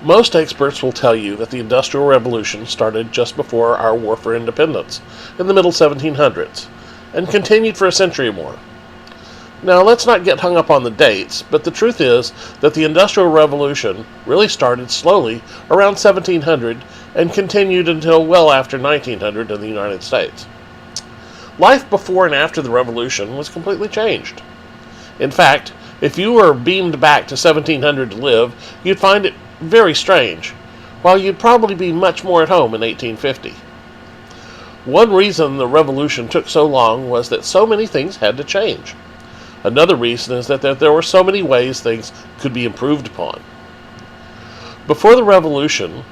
Most experts will tell you that the Industrial Revolution started just before our War for Independence, in the middle 1700s, and continued for a century or more. Now, let's not get hung up on the dates, but the truth is that the Industrial Revolution really started slowly around 1700 and continued until well after 1900 in the United States. Life before and after the Revolution was completely changed. In fact, if you were beamed back to 1700 to live, you'd find it very strange, while you'd probably be much more at home in 1850. One reason the Revolution took so long was that so many things had to change. Another reason is that there were so many ways things could be improved upon. Before the Revolution,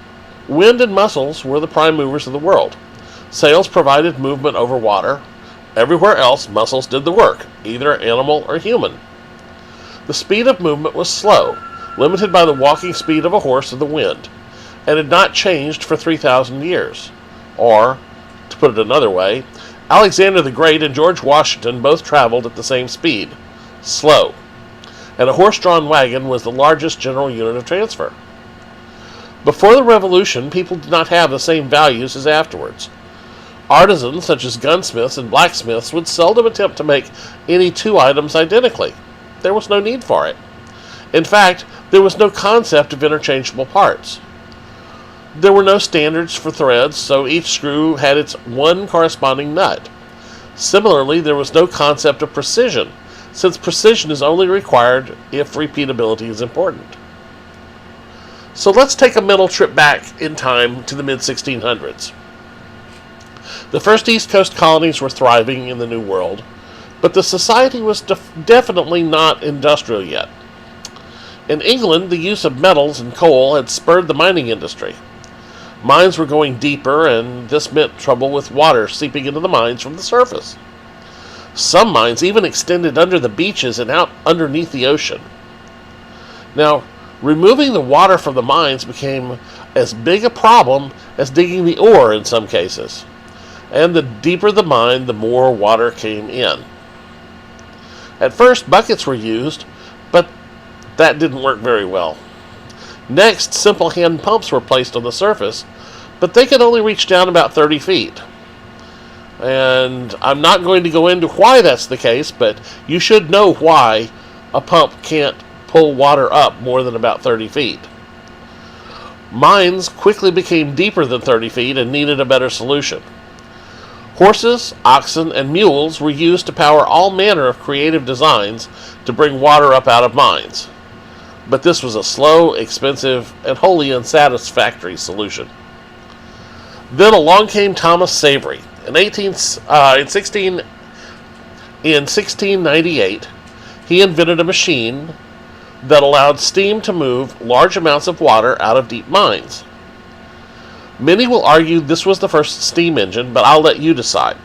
wind and muscles were the prime movers of the world. Sails provided movement over water. Everywhere else, muscles did the work, either animal or human. The speed of movement was slow, limited by the walking speed of a horse or the wind, and had not changed for 3,000 years. Or, to put it another way, Alexander the Great and George Washington both traveled at the same speed, slow, and a horse-drawn wagon was the largest general unit of transfer. Before the Revolution, people did not have the same values as afterwards. Artisans, such as gunsmiths and blacksmiths, would seldom attempt to make any two items identically. There was no need for it. In fact, there was no concept of interchangeable parts. There were no standards for threads, so each screw had its one corresponding nut. Similarly, there was no concept of precision, since precision is only required if repeatability is important. So let's take a mental trip back in time to the mid-1600s. The first East Coast colonies were thriving in the New World, but the society was definitely not industrial yet. In England, the use of metals and coal had spurred the mining industry. Mines were going deeper, and this meant trouble with water seeping into the mines from the surface. Some mines even extended under the beaches and out underneath the ocean. Now, removing the water from the mines became as big a problem as digging the ore in some cases. And the deeper the mine, the more water came in. At first, buckets were used, but that didn't work very well. Next, simple hand pumps were placed on the surface, but they could only reach down about 30 feet. And I'm not going to go into why that's the case, but you should know why a pump can't pull water up more than about 30 feet. Mines quickly became deeper than 30 feet and needed a better solution. Horses, oxen, and mules were used to power all manner of creative designs to bring water up out of mines. But this was a slow, expensive, and wholly unsatisfactory solution. Then along came Thomas Savery. In 1698, he invented a machine that allowed steam to move large amounts of water out of deep mines. Many will argue this was the first steam engine, but I'll let you decide.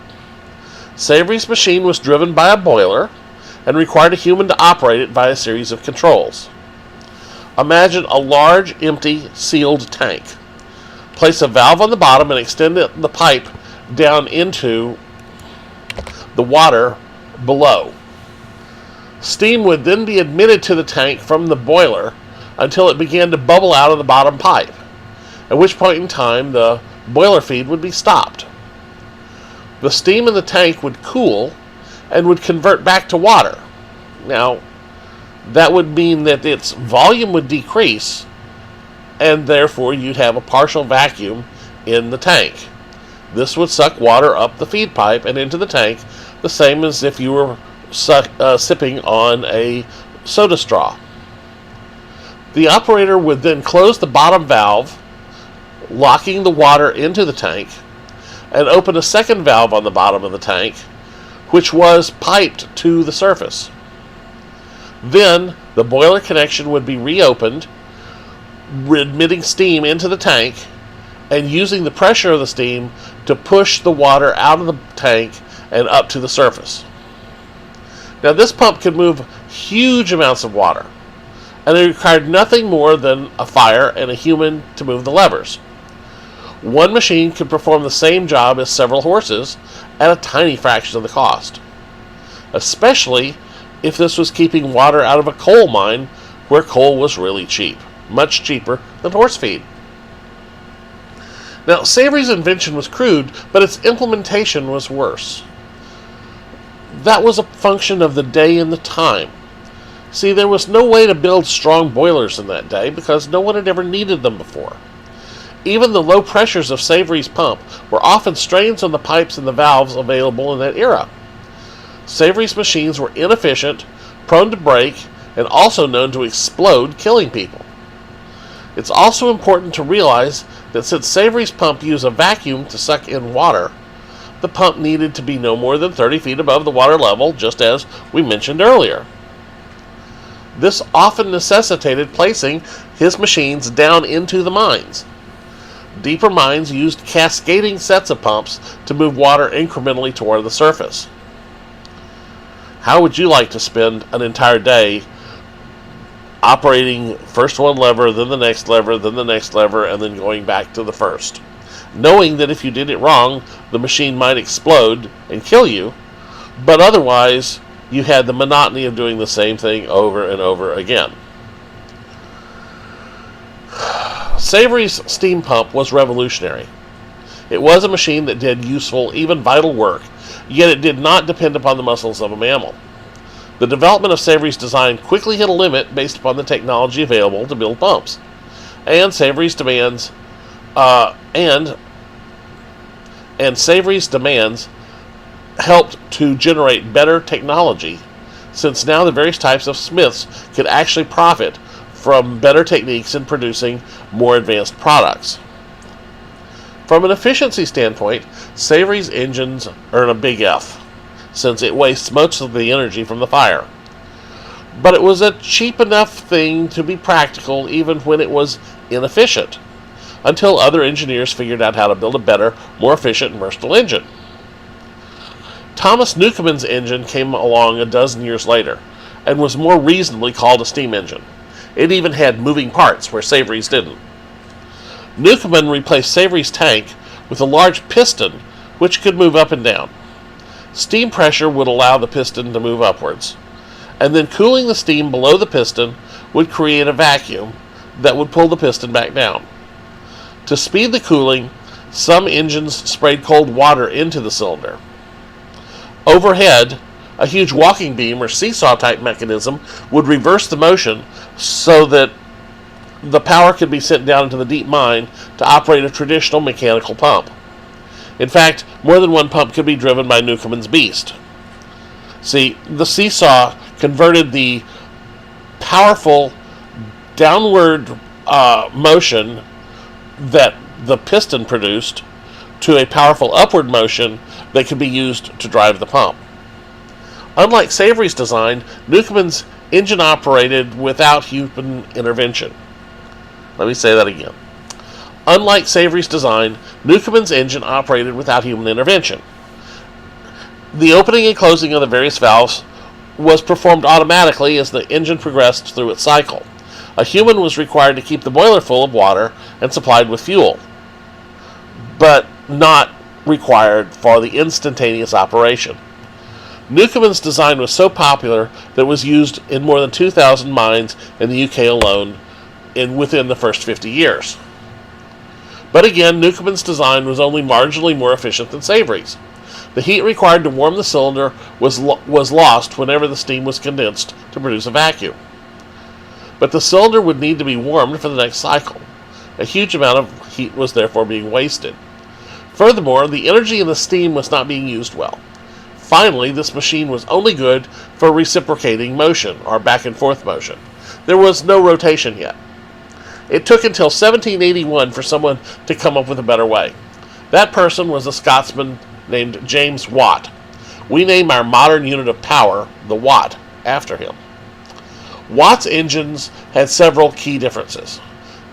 Savery's machine was driven by a boiler and required a human to operate it by a series of controls. Imagine a large, empty, sealed tank. Place a valve on the bottom and extend the pipe down into the water below. Steam would then be admitted to the tank from the boiler until it began to bubble out of the bottom pipe, at which point in time the boiler feed would be stopped. The steam in the tank would cool and would convert back to water. Now, that would mean that its volume would decrease, and therefore you'd have a partial vacuum in the tank. This would suck water up the feed pipe and into the tank, the same as if you were sipping on a soda straw. The operator would then close the bottom valve, locking the water into the tank, and open a second valve on the bottom of the tank, which was piped to the surface. Then the boiler connection would be reopened, admitting steam into the tank and using the pressure of the steam to push the water out of the tank and up to the surface. Now, this pump could move huge amounts of water, and it required nothing more than a fire and a human to move the levers. One machine could perform the same job as several horses at a tiny fraction of the cost, especially if this was keeping water out of a coal mine where coal was really cheap. much cheaper than horse feed. Now, Savery's invention was crude, but its implementation was worse. That was a function of the day and the time. See, there was no way to build strong boilers in that day because no one had ever needed them before. Even the low pressures of Savery's pump were often strains on the pipes and the valves available in that era. Savery's machines were inefficient, prone to break, and also known to explode, killing people. It's also important to realize that since Savery's pump used a vacuum to suck in water, the pump needed to be no more than 30 feet above the water level, just as we mentioned earlier. This often necessitated placing his machines down into the mines. Deeper mines used cascading sets of pumps to move water incrementally toward the surface. How would you like to spend an entire day operating first one lever, then the next lever, then the next lever, and then going back to the first, knowing that if you did it wrong, the machine might explode and kill you, but otherwise you had the monotony of doing the same thing over and over again? Savery's steam pump was revolutionary. It was a machine that did useful, even vital work, yet it did not depend upon the muscles of a mammal. The development of Savery's design quickly hit a limit based upon the technology available to build pumps, and Savery's demands helped to generate better technology, since now the various types of smiths could actually profit from better techniques in producing more advanced products. From an efficiency standpoint, Savery's engines earn a big F, since it wastes most of the energy from the fire. But it was a cheap enough thing to be practical even when it was inefficient, until other engineers figured out how to build a better, more efficient and versatile engine. Thomas Newcomen's engine came along a dozen years later, and was more reasonably called a steam engine. It even had moving parts where Savery's didn't. Newcomen replaced Savery's tank with a large piston which could move up and down. Steam pressure would allow the piston to move upwards, and then cooling the steam below the piston would create a vacuum that would pull the piston back down. To speed the cooling, some engines sprayed cold water into the cylinder. Overhead, a huge walking beam or seesaw type mechanism would reverse the motion so that the power could be sent down into the deep mine to operate a traditional mechanical pump. In fact, more than one pump could be driven by Newcomen's beast. See, the seesaw converted the powerful downward motion that the piston produced to a powerful upward motion that could be used to drive the pump. Unlike Savery's design, Newcomen's engine operated without human intervention. Let me say that again. Unlike Savery's design, Newcomen's engine operated without human intervention. The opening and closing of the various valves was performed automatically as the engine progressed through its cycle. A human was required to keep the boiler full of water and supplied with fuel, but not required for the instantaneous operation. Newcomen's design was so popular that it was used in more than 2,000 mines in the UK alone within the first 50 years. But again, Newcomen's design was only marginally more efficient than Savery's. The heat required to warm the cylinder was lost whenever the steam was condensed to produce a vacuum. But the cylinder would need to be warmed for the next cycle. A huge amount of heat was therefore being wasted. Furthermore, the energy in the steam was not being used well. Finally, this machine was only good for reciprocating motion, or back and forth motion. There was no rotation yet. It took until 1781 for someone to come up with a better way. That person was a Scotsman named James Watt. We name our modern unit of power, the watt, after him. Watt's engines had several key differences.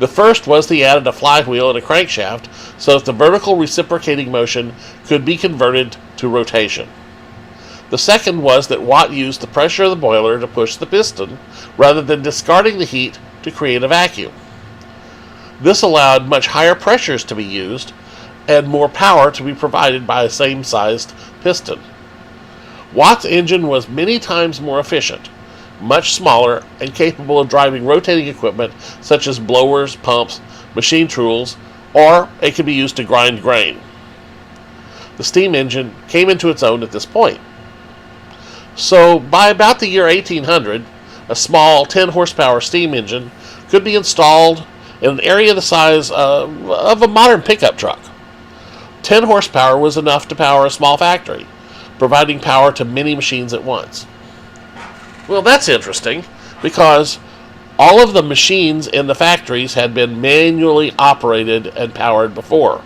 The first was he added a flywheel and a crankshaft so that the vertical reciprocating motion could be converted to rotation. The second was that Watt used the pressure of the boiler to push the piston rather than discarding the heat to create a vacuum. This allowed much higher pressures to be used and more power to be provided by a same-sized piston. Watt's engine was many times more efficient. much smaller and capable of driving rotating equipment such as blowers, pumps, machine tools, or it could be used to grind grain. The steam engine came into its own at this point. So by about the year 1800, a small 10 horsepower steam engine could be installed in an area the size of a modern pickup truck. 10 horsepower was enough to power a small factory, providing power to many machines at once. Well, that's interesting, because all of the machines in the factories had been manually operated and powered before.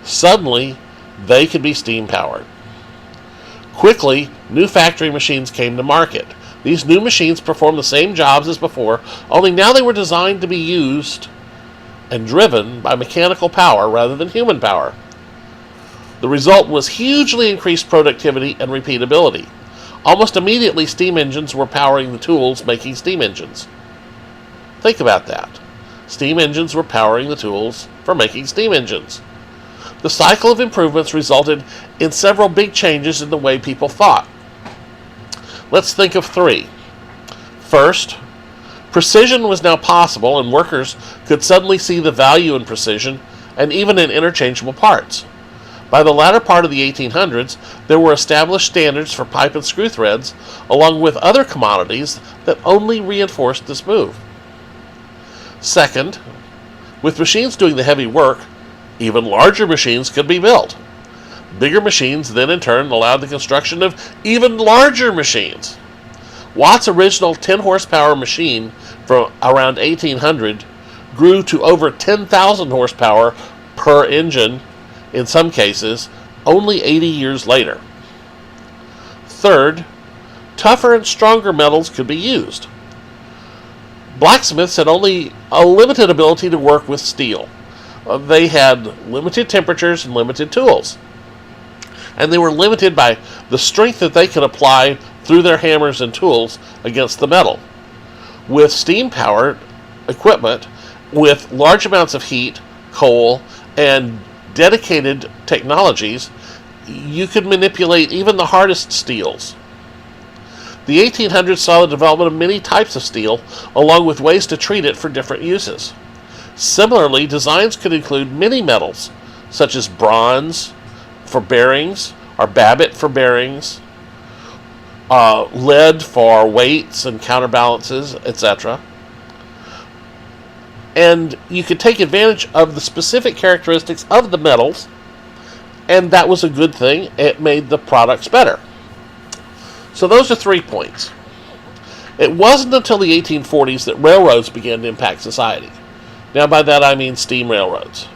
Suddenly, they could be steam powered. Quickly, new factory machines came to market. These new machines performed the same jobs as before, only now they were designed to be used and driven by mechanical power rather than human power. The result was hugely increased productivity and repeatability. Almost immediately, steam engines were powering the tools making steam engines. Think about that. Steam engines were powering the tools for making steam engines. The cycle of improvements resulted in several big changes in the way people thought. Let's think of three. First, precision was now possible, and workers could suddenly see the value in precision and even in interchangeable parts. By the latter part of the 1800s, there were established standards for pipe and screw threads, along with other commodities that only reinforced this move. Second, with machines doing the heavy work, even larger machines could be built. Bigger machines then in turn allowed the construction of even larger machines. Watt's original 10 horsepower machine from around 1800 grew to over 10,000 horsepower per engine, in some cases, only 80 years later. Third, tougher and stronger metals could be used. Blacksmiths had only a limited ability to work with steel. They had limited temperatures and limited tools. And they were limited by the strength that they could apply through their hammers and tools against the metal. With steam-powered equipment, with large amounts of heat, coal, and dedicated technologies, you could manipulate even the hardest steels. The 1800s saw the development of many types of steel, along with ways to treat it for different uses. Similarly, designs could include many metals, such as bronze for bearings, or babbitt for bearings, lead for weights and counterbalances, etc. And you could take advantage of the specific characteristics of the metals, and that was a good thing. It made the products better. So those are 3 points. It wasn't until the 1840s that railroads began to impact society. Now by that I mean steam railroads.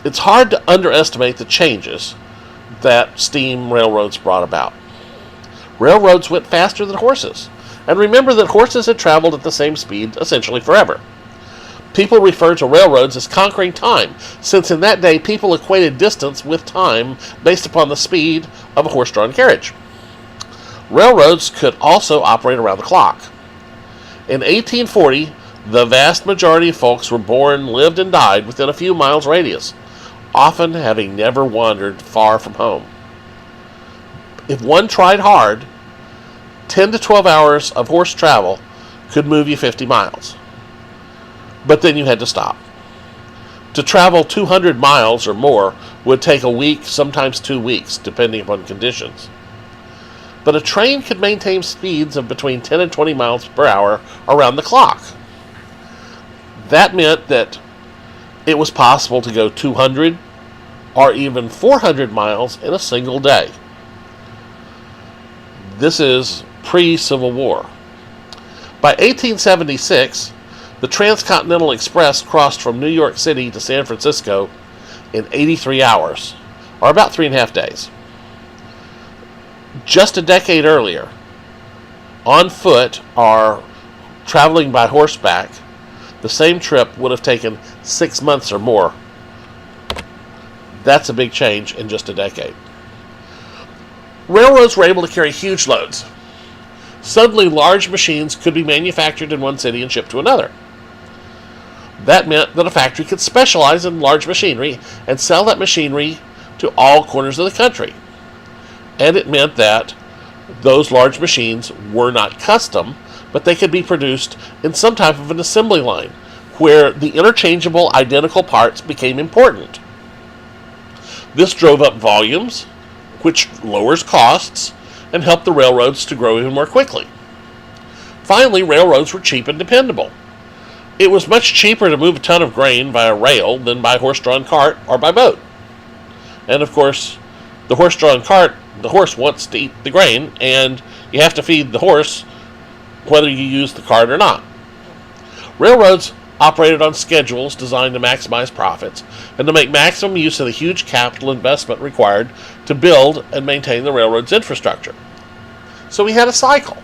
It's hard to underestimate the changes that steam railroads brought about. Railroads went faster than horses. And remember that horses had traveled at the same speed essentially forever. People refer to railroads as conquering time, since in that day people equated distance with time based upon the speed of a horse-drawn carriage. Railroads could also operate around the clock. In 1840, the vast majority of folks were born, lived, and died within a few miles radius, often having never wandered far from home. If one tried hard, 10 to 12 hours of horse travel could move you 50 miles. But then you had to stop. To travel 200 miles or more would take a week, sometimes 2 weeks, depending upon conditions. But a train could maintain speeds of between 10 and 20 miles per hour around the clock. That meant that it was possible to go 200 or even 400 miles in a single day. This is pre-Civil War. By 1876, the Transcontinental Express crossed from New York City to San Francisco in 83 hours, or about 3.5 days. Just a decade earlier, on foot or traveling by horseback, the same trip would have taken 6 months or more. That's a big change in just a decade. Railroads were able to carry huge loads. Suddenly, large machines could be manufactured in one city and shipped to another. That meant that a factory could specialize in large machinery and sell that machinery to all corners of the country. And it meant that those large machines were not custom, but they could be produced in some type of an assembly line, where the interchangeable identical parts became important. This drove up volumes, which lowers costs, and helped the railroads to grow even more quickly. Finally, railroads were cheap and dependable. It was much cheaper to move a ton of grain via rail than by horse-drawn cart or by boat. And of course, the horse-drawn cart, the horse wants to eat the grain, and you have to feed the horse whether you use the cart or not. Railroads operated on schedules designed to maximize profits and to make maximum use of the huge capital investment required to build and maintain the railroad's infrastructure. So we had a cycle.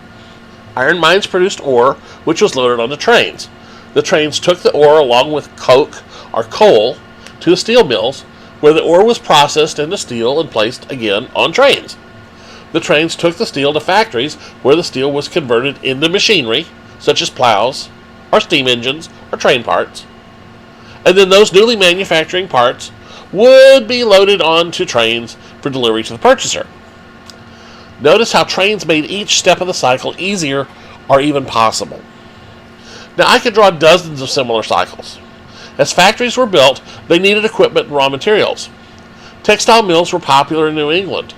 Iron mines produced ore, which was loaded onto trains. The trains took the ore along with coke or coal to the steel mills, where the ore was processed into steel and placed again on trains. The trains took the steel to factories where the steel was converted into machinery, such as plows, or steam engines, or train parts. And then those newly manufacturing parts would be loaded onto trains for delivery to the purchaser. Notice how trains made each step of the cycle easier or even possible. Now, I could draw dozens of similar cycles. As factories were built, they needed equipment and raw materials. Textile mills were popular in New England.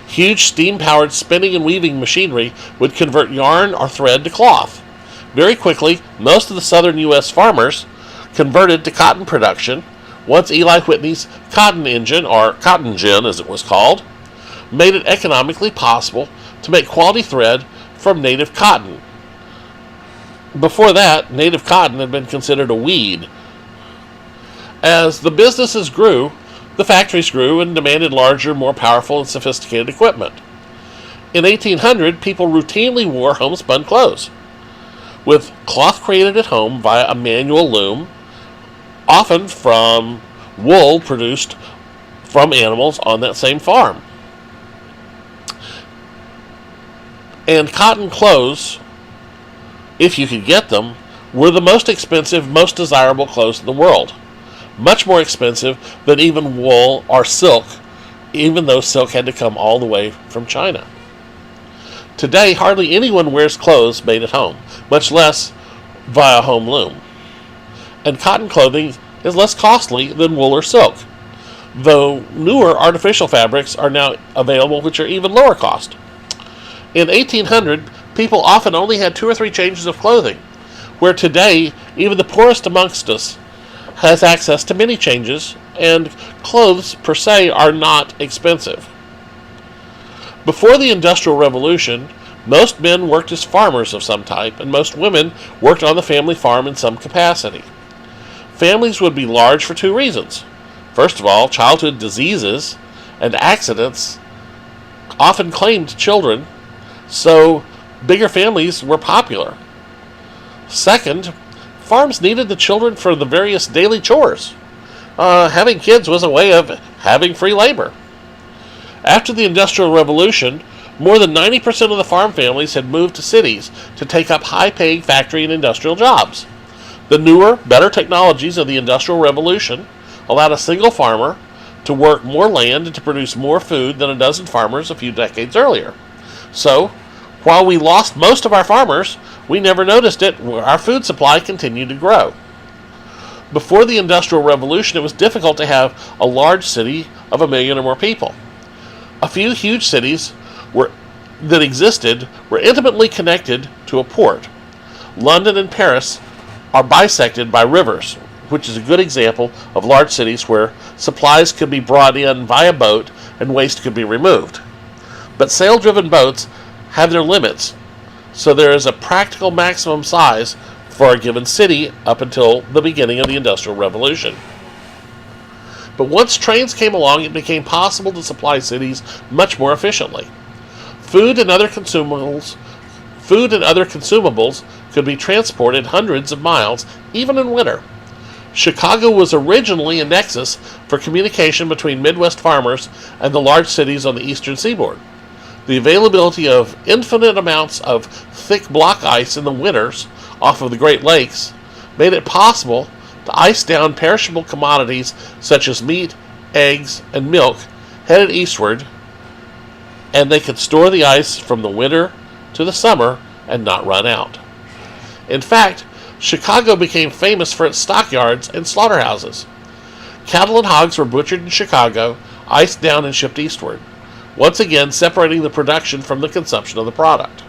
Huge steam-powered spinning and weaving machinery would convert yarn or thread to cloth. Very quickly, most of the southern U.S. farmers converted to cotton production once Eli Whitney's cotton engine, or cotton gin as it was called, made it economically possible to make quality thread from native cotton. Before that, native cotton had been considered a weed. As the businesses grew, the factories grew and demanded larger, more powerful, and sophisticated equipment. In 1800, people routinely wore homespun clothes, with cloth created at home via a manual loom, often from wool produced from animals on that same farm. And cotton clothes, if you could get them, were the most expensive, most desirable clothes in the world. Much more expensive than even wool or silk, even though silk had to come all the way from China. Today, hardly anyone wears clothes made at home, much less via home loom. And cotton clothing is less costly than wool or silk, though newer artificial fabrics are now available which are even lower cost. In 1800, people often only had 2 or 3 changes of clothing, where today, even the poorest amongst us has access to many changes, and clothes per se are not expensive. Before the Industrial Revolution, most men worked as farmers of some type, and most women worked on the family farm in some capacity. Families would be large for 2 reasons. First of all, childhood diseases and accidents often claimed children, so bigger families were popular. Second, farms needed the children for the various daily chores. Having kids was a way of having free labor. After the Industrial Revolution, more than 90% of the farm families had moved to cities to take up high-paying factory and industrial jobs. The newer, better technologies of the Industrial Revolution allowed a single farmer to work more land and to produce more food than a dozen farmers a few decades earlier. So, while we lost most of our farmers, we never noticed it. Our food supply continued to grow. Before the Industrial Revolution, it was difficult to have a large city of 1 million or more people. A few huge cities that existed were intimately connected to a port. London and Paris are bisected by rivers, which is a good example of large cities where supplies could be brought in via boat and waste could be removed. But sail-driven boats have their limits, so there is a practical maximum size for a given city up until the beginning of the Industrial Revolution. But once trains came along, it became possible to supply cities much more efficiently. Food and other consumables could be transported hundreds of miles, even in winter. Chicago was originally a nexus for communication between Midwest farmers and the large cities on the eastern seaboard. The availability of infinite amounts of thick block ice in the winters off of the Great Lakes made it possible to ice down perishable commodities such as meat, eggs, and milk headed eastward, and they could store the ice from the winter to the summer and not run out. In fact, Chicago became famous for its stockyards and slaughterhouses. Cattle and hogs were butchered in Chicago, iced down, and shipped eastward, once again separating the production from the consumption of the product.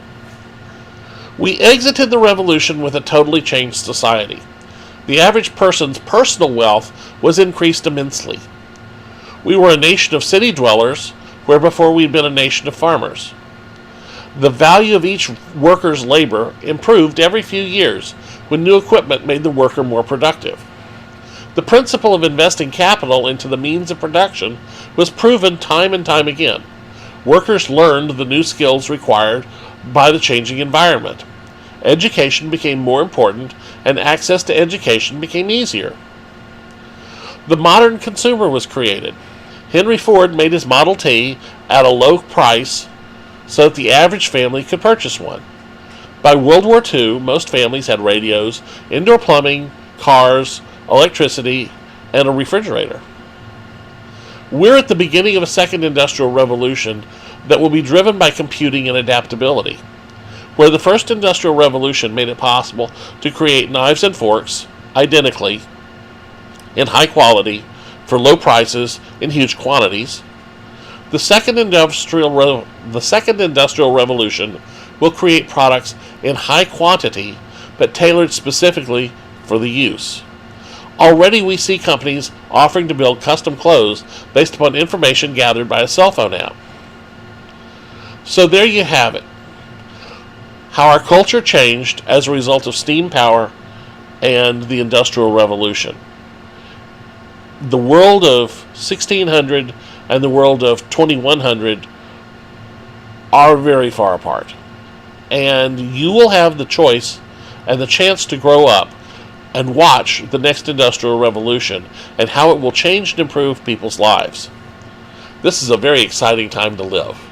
We exited the Revolution with a totally changed society. The average person's personal wealth was increased immensely. We were a nation of city dwellers, where before we'd been a nation of farmers. The value of each worker's labor improved every few years when new equipment made the worker more productive. The principle of investing capital into the means of production was proven time and time again. Workers learned the new skills required by the changing environment. Education became more important, and access to education became easier. The modern consumer was created. Henry Ford made his Model T at a low price so that the average family could purchase one. By World War II, most families had radios, indoor plumbing, cars, electricity, and a refrigerator. We're at the beginning of a second industrial revolution that will be driven by computing and adaptability. Where the first industrial revolution made it possible to create knives and forks identically, in high quality, for low prices, in huge quantities, the second industrial revolution will create products in high quantity but tailored specifically for the use. Already we see companies offering to build custom clothes based upon information gathered by a cell phone app. So there you have it. How our culture changed as a result of steam power and the Industrial Revolution. The world of 1600 and the world of 2100 are very far apart. And you will have the choice and the chance to grow up and watch the next Industrial Revolution and how it will change and improve people's lives. This is a very exciting time to live.